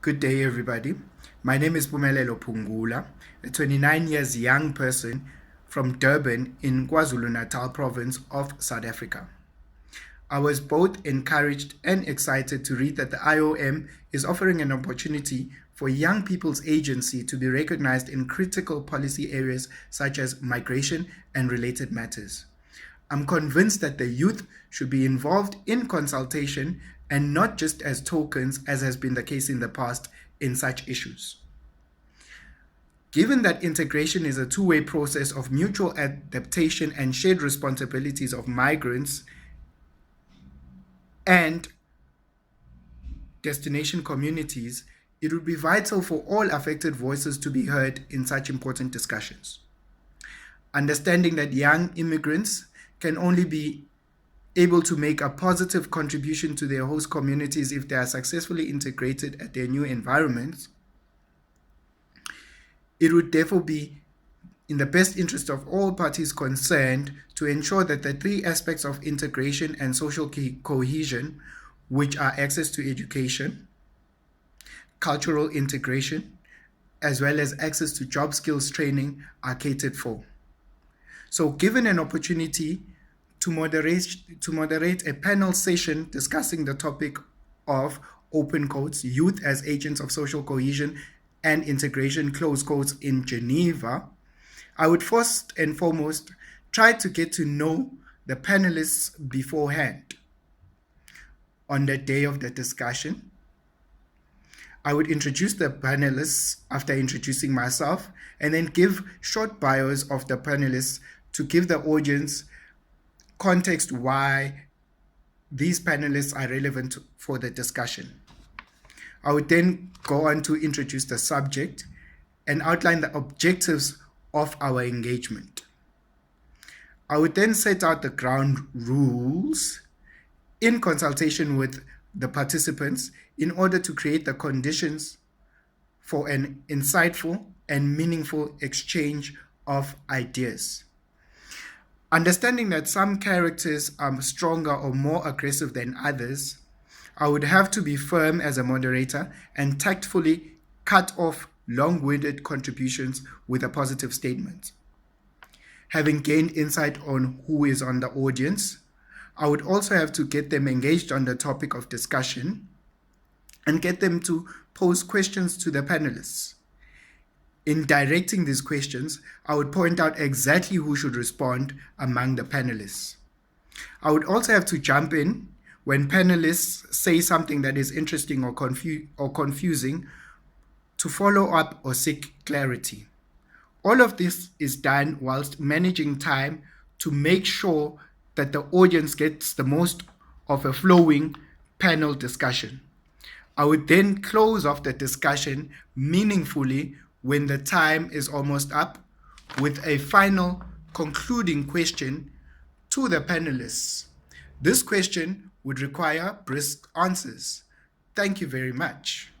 Good day, everybody. My name is Pumelelo Pungula, a 29 years young person from Durban in KwaZulu-Natal province of South Africa. I was both encouraged and excited to read that the IOM is offering an opportunity for young people's agency to be recognized in critical policy areas such as migration and related matters. I'm convinced that the youth should be involved in consultation and not just as tokens, as has been the case in the past in such issues. Given that integration is a two-way process of mutual adaptation and shared responsibilities of migrants and destination communities, it would be vital for all affected voices to be heard in such important discussions. Understanding that young immigrants can only be able to make a positive contribution to their host communities if they are successfully integrated at their new environments, it would therefore be in the best interest of all parties concerned to ensure that the three aspects of integration and social cohesion, which are access to education, cultural integration, as well as access to job skills training, are catered for. So given an opportunity to moderate a panel session discussing the topic of open quotes, youth as agents of social cohesion and integration, close quotes, in Geneva, I would first and foremost try to get to know the panelists beforehand. On the day of the discussion, I would introduce the panelists after introducing myself and then give short bios of the panelists to give the audience context why these panelists are relevant for the discussion. I would then go on to introduce the subject and outline the objectives of our engagement. I would then set out the ground rules in consultation with the participants in order to create the conditions for an insightful and meaningful exchange of ideas. Understanding that some characters are stronger or more aggressive than others, I would have to be firm as a moderator and tactfully cut off long-winded contributions with a positive statement. Having gained insight on who is on the audience, I would also have to get them engaged on the topic of discussion and get them to pose questions to the panelists. In directing these questions, I would point out exactly who should respond among the panelists. I would also have to jump in when panelists say something that is interesting or confusing to follow up or seek clarity. All of this is done whilst managing time to make sure that the audience gets the most of a flowing panel discussion. I would then close off the discussion meaningfully when the time is almost up with a final concluding question to the panelists. This question would require brisk answers. Thank you very much.